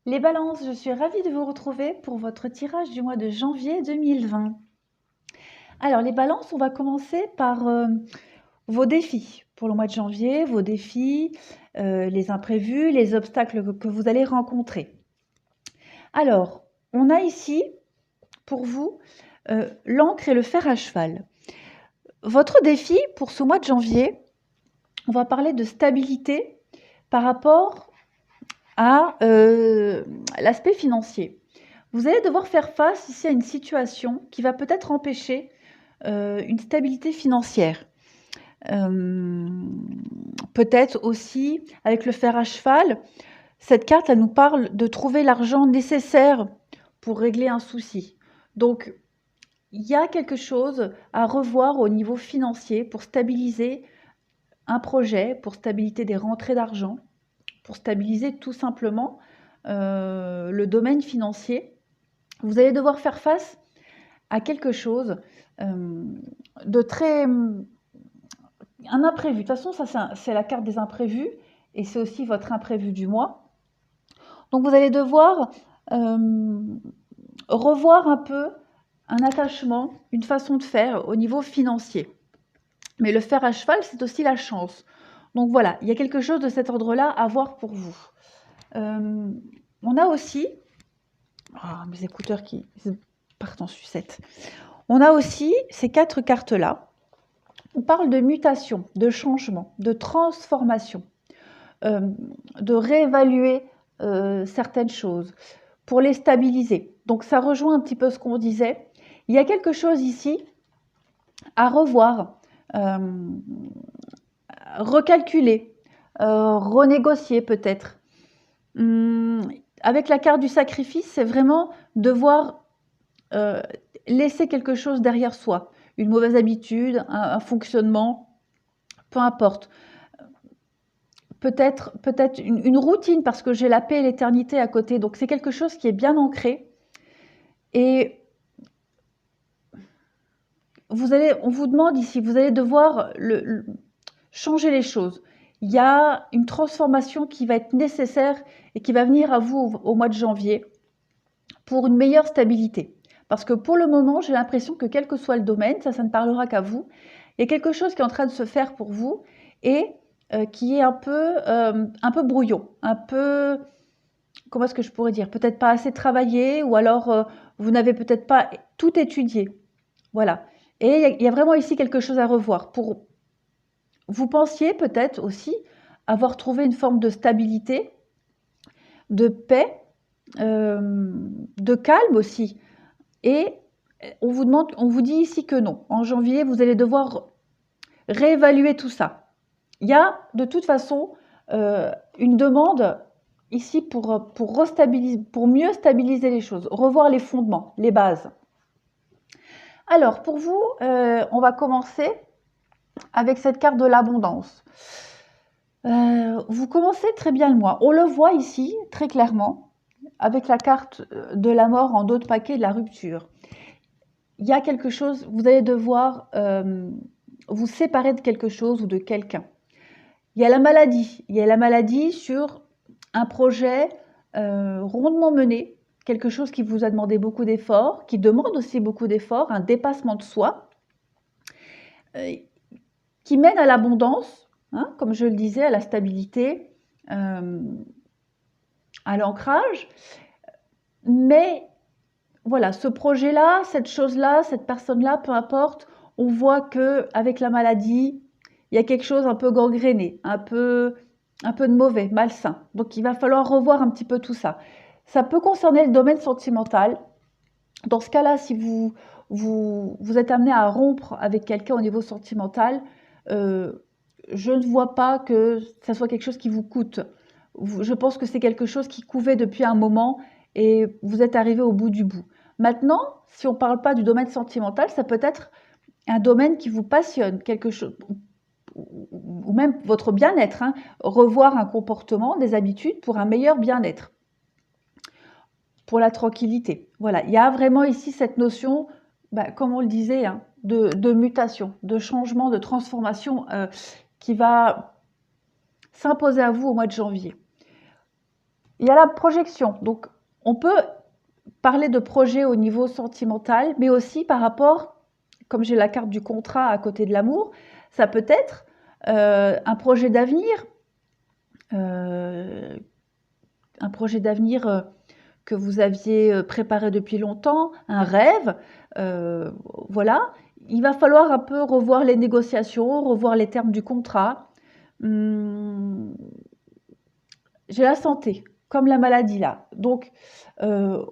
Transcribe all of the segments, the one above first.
Les balances, je suis ravie de vous retrouver pour votre tirage du mois de janvier 2020. Alors les balances, on va commencer par vos défis pour le mois de janvier, vos défis, les imprévus, les obstacles que vous allez rencontrer. Alors, on a ici pour vous l'encre et le fer à cheval. Votre défi pour ce mois de janvier, on va parler de stabilité par rapport à l'aspect financier. Vous allez devoir faire face ici à une situation qui va peut-être empêcher une stabilité financière. Peut-être aussi avec le fer à cheval, cette carte elle nous parle de trouver l'argent nécessaire pour régler un souci. Donc il y a quelque chose à revoir au niveau financier pour stabiliser un projet, pour stabiliser des rentrées d'argent, pour stabiliser tout simplement le domaine financier. Vous allez devoir faire face à quelque chose de très... un imprévu. De toute façon, ça c'est la carte des imprévus et c'est aussi votre imprévu du mois. Donc vous allez devoir revoir un peu un attachement, une façon de faire au niveau financier. Mais le fer à cheval, c'est aussi la chance. Donc voilà, il y a quelque chose de cet ordre-là à voir pour vous. On a aussi... Oh, mes écouteurs qui partent en sucette. On a aussi ces 4 cartes-là. On parle de mutation, de changement, de transformation, de réévaluer certaines choses pour les stabiliser. Donc ça rejoint un petit peu ce qu'on disait. Il y a quelque chose ici à revoir, recalculer, renégocier peut-être. Avec la carte du sacrifice, c'est vraiment devoir laisser quelque chose derrière soi, une mauvaise habitude, un fonctionnement, peu importe. Peut-être une routine parce que j'ai la paix et l'éternité à côté. Donc c'est quelque chose qui est bien ancré. Et on vous demande ici, vous allez devoir changer les choses. Il y a une transformation qui va être nécessaire et qui va venir à vous au mois de janvier pour une meilleure stabilité. Parce que pour le moment, j'ai l'impression que quel que soit le domaine, ça ne parlera qu'à vous, il y a quelque chose qui est en train de se faire pour vous et qui est un peu brouillon, un peu, comment est-ce que je pourrais dire, peut-être pas assez travaillé ou alors vous n'avez peut-être pas tout étudié. Voilà. Et il y a vraiment ici quelque chose à revoir. Vous pensiez peut-être aussi avoir trouvé une forme de stabilité, de paix, de calme aussi. Et on vous dit ici que non. En janvier, vous allez devoir réévaluer tout ça. Il y a de toute façon une demande ici pour mieux stabiliser les choses, revoir les fondements, les bases. Alors, pour vous, on va commencer avec cette carte de l'abondance. Vous commencez très bien le mois. On le voit ici, très clairement, avec la carte de la mort en dos de paquet de la rupture. Il y a quelque chose, vous allez devoir vous séparer de quelque chose ou de quelqu'un. Il y a la maladie sur un projet rondement mené, quelque chose qui vous a demandé beaucoup d'efforts, qui demande aussi beaucoup d'efforts, un dépassement de soi, qui mène à l'abondance, hein, comme je le disais, à la stabilité, à l'ancrage. Mais voilà, ce projet-là, cette chose-là, cette personne-là, peu importe, on voit qu'avec la maladie, il y a quelque chose un peu gangréné, un peu de mauvais, malsain. Donc il va falloir revoir un petit peu tout ça. Ça peut concerner le domaine sentimental. Dans ce cas-là, si vous êtes amené à rompre avec quelqu'un au niveau sentimental, je ne vois pas que ça soit quelque chose qui vous coûte. Je pense que c'est quelque chose qui couvait depuis un moment et vous êtes arrivé au bout du bout. Maintenant, si on ne parle pas du domaine sentimental, ça peut être un domaine qui vous passionne, quelque chose, ou même votre bien-être, hein, revoir un comportement, des habitudes pour un meilleur bien-être, pour la tranquillité. Voilà, il y a vraiment ici cette notion, comme on le disait, hein, de mutation, de changement, de transformation qui va s'imposer à vous au mois de janvier. Il y a la projection. Donc, on peut parler de projet au niveau sentimental, mais aussi par rapport, comme j'ai la carte du contrat à côté de l'amour, ça peut être un projet d'avenir, euh, un projet d'avenir que vous aviez préparé depuis longtemps, un rêve, voilà. Il va falloir un peu revoir les négociations, revoir les termes du contrat. Hum, j'ai la santé, comme la maladie là. Donc, euh,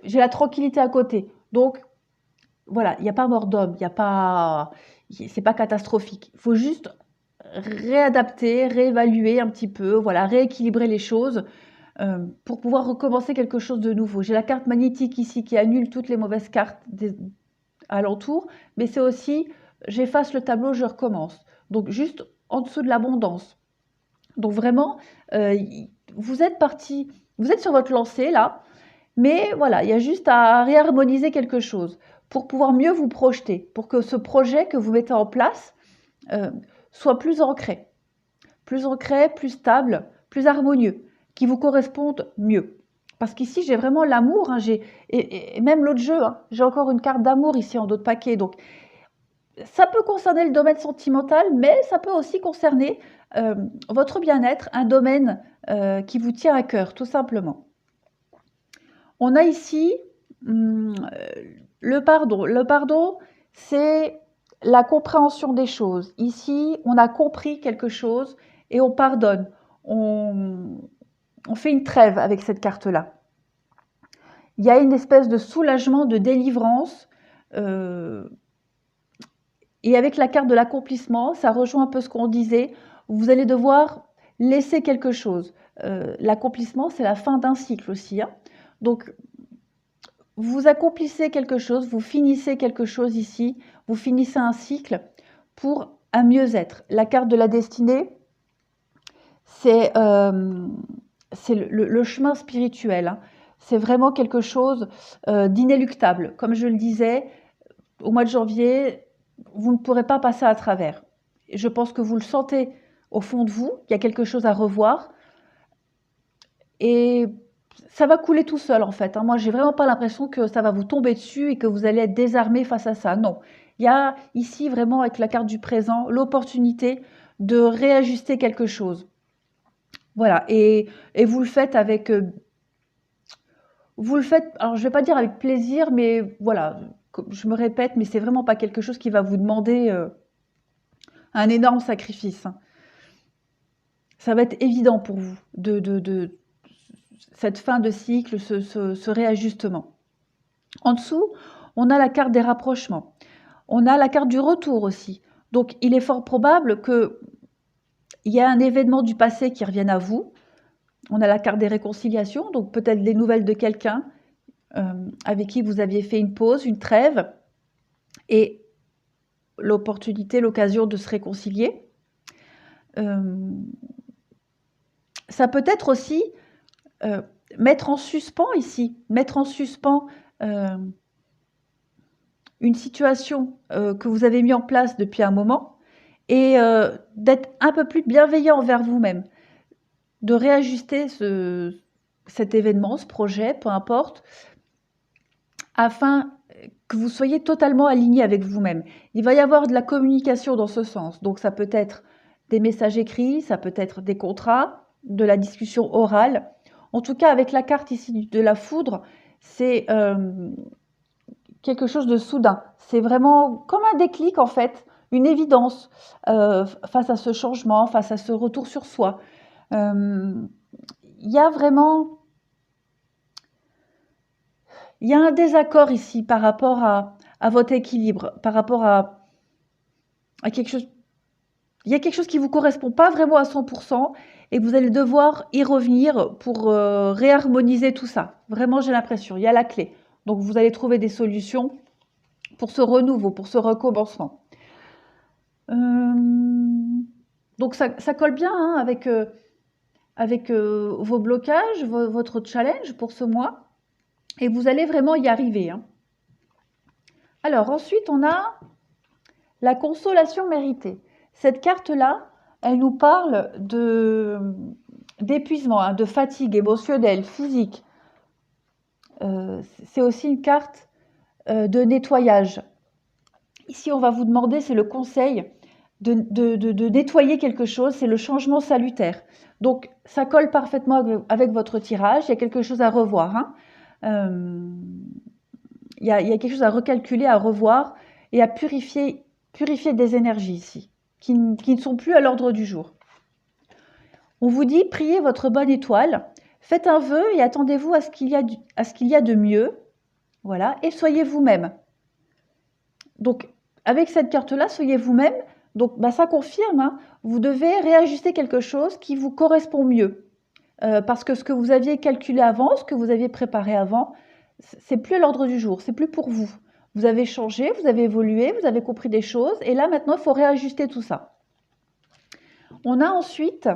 j'ai la tranquillité à côté. Donc, voilà, il n'y a pas mort d'homme, il y a pas, c'est pas catastrophique. Il faut juste réadapter, réévaluer un petit peu, voilà, rééquilibrer les choses pour pouvoir recommencer quelque chose de nouveau. J'ai la carte magnétique ici qui annule toutes les mauvaises cartes alentours, mais c'est aussi, j'efface le tableau, je recommence. Donc juste en dessous de l'abondance. Donc vraiment, euh, vous êtes parti, vous êtes sur votre lancée là, mais voilà, il y a juste à réharmoniser quelque chose pour pouvoir mieux vous projeter, pour que ce projet que vous mettez en place euh, soit plus ancré, plus stable, plus harmonieux, qui vous corresponde mieux. Parce qu'ici, j'ai vraiment l'amour, hein, et même l'autre jeu, hein, j'ai encore une carte d'amour ici en dos de paquet. Donc, ça peut concerner le domaine sentimental, mais ça peut aussi concerner votre bien-être, un domaine qui vous tient à cœur, tout simplement. On a ici le pardon. Le pardon, c'est la compréhension des choses. Ici, on a compris quelque chose et on pardonne. On, on fait une trêve avec cette carte-là. Il y a une espèce de soulagement, de délivrance. euh, et avec la carte de l'accomplissement, ça rejoint un peu ce qu'on disait. Vous allez devoir laisser quelque chose. L'accomplissement, c'est la fin d'un cycle aussi, hein. Donc, vous accomplissez quelque chose, vous finissez quelque chose ici, vous finissez un cycle pour un mieux-être. La carte de la destinée, c'est le chemin spirituel, hein. C'est vraiment quelque chose d'inéluctable. Comme je le disais, au mois de janvier, vous ne pourrez pas passer à travers. Je pense que vous le sentez au fond de vous, il y a quelque chose à revoir. Et ça va couler tout seul en fait, hein. Moi, j'ai vraiment pas l'impression que ça va vous tomber dessus et que vous allez être désarmé face à ça. Non. Il y a ici vraiment avec la carte du présent l'opportunité de réajuster quelque chose. Voilà. Et vous le faites avec. Vous le faites, alors je vais pas dire avec plaisir, mais voilà. Je me répète, mais c'est vraiment pas quelque chose qui va vous demander un énorme sacrifice, hein. Ça va être évident pour vous de cette fin de cycle, ce réajustement. En dessous, on a la carte des rapprochements. On a la carte du retour aussi. Donc, il est fort probable qu'il y ait un événement du passé qui revienne à vous. On a la carte des réconciliations, donc peut-être les nouvelles de quelqu'un avec qui vous aviez fait une pause, une trêve, et l'opportunité, l'occasion de se réconcilier. Ça peut être aussi mettre en suspens ici, mettre en suspens une situation que vous avez mis en place depuis un moment et d'être un peu plus bienveillant envers vous-même, de réajuster cet événement, ce projet, peu importe, afin que vous soyez totalement aligné avec vous-même. Il va y avoir de la communication dans ce sens, donc ça peut être des messages écrits, ça peut être des contrats, de la discussion orale. En tout cas, avec la carte ici de la foudre, c'est quelque chose de soudain. C'est vraiment comme un déclic en fait, une évidence face à ce changement, face à ce retour sur soi. Il y a vraiment, il y a un désaccord ici par rapport à votre équilibre, par rapport à quelque chose. Il y a quelque chose qui ne vous correspond pas vraiment à 100% et vous allez devoir y revenir pour réharmoniser tout ça. Vraiment, j'ai l'impression, il y a la clé. Donc, vous allez trouver des solutions pour ce renouveau, pour ce recommencement. Donc ça colle bien hein, avec vos blocages, votre challenge pour ce mois. Et vous allez vraiment y arriver, hein. Alors ensuite, on a la consolation méritée. Cette carte-là, elle nous parle d'épuisement, hein, de fatigue émotionnelle, physique. C'est aussi une carte de nettoyage. Ici, on va vous demander, c'est le conseil de nettoyer quelque chose, c'est le changement salutaire. Donc, ça colle parfaitement avec votre tirage, il y a quelque chose à revoir, hein. Il y a quelque chose à recalculer, à revoir et à purifier des énergies ici, qui ne sont plus à l'ordre du jour. On vous dit, priez votre bonne étoile, faites un vœu et attendez-vous à ce qu'il y a de mieux, voilà, et soyez vous-même. Donc, avec cette carte-là, soyez vous-même. Donc, ça confirme, hein, vous devez réajuster quelque chose qui vous correspond mieux. Parce que ce que vous aviez calculé avant, ce que vous aviez préparé avant, c'est plus à l'ordre du jour, c'est plus pour vous. Vous avez changé, vous avez évolué, vous avez compris des choses, et là maintenant, il faut réajuster tout ça. On a ensuite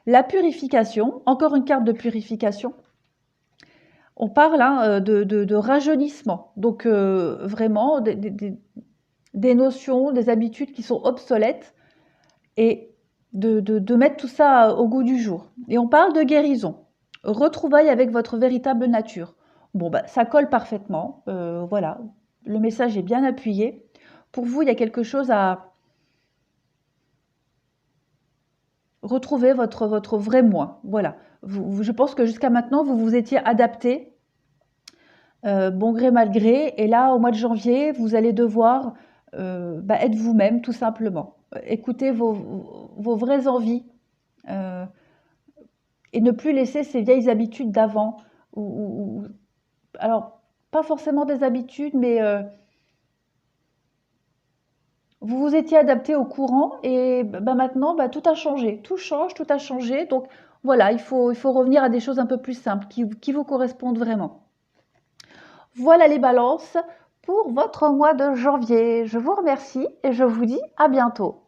la purification, encore une carte de purification. On parle, hein, de rajeunissement, donc vraiment des notions, des habitudes qui sont obsolètes, et de mettre tout ça au goût du jour. Et on parle de guérison, retrouvailles avec votre véritable nature. Bon, ça colle parfaitement, voilà, le message est bien appuyé. Pour vous, il y a quelque chose à retrouver votre vrai moi, voilà. Je pense que jusqu'à maintenant, vous vous étiez adapté, bon gré mal gré, et là, au mois de janvier, vous allez devoir être vous-même, tout simplement. Écoutez vos vraies envies, et ne plus laisser ces vieilles habitudes d'avant. Alors, pas forcément des habitudes, mais vous vous étiez adapté au courant, et maintenant, tout a changé. Tout change, tout a changé. Donc voilà, il faut revenir à des choses un peu plus simples, qui vous correspondent vraiment. Voilà les balances pour votre mois de janvier. Je vous remercie et je vous dis à bientôt.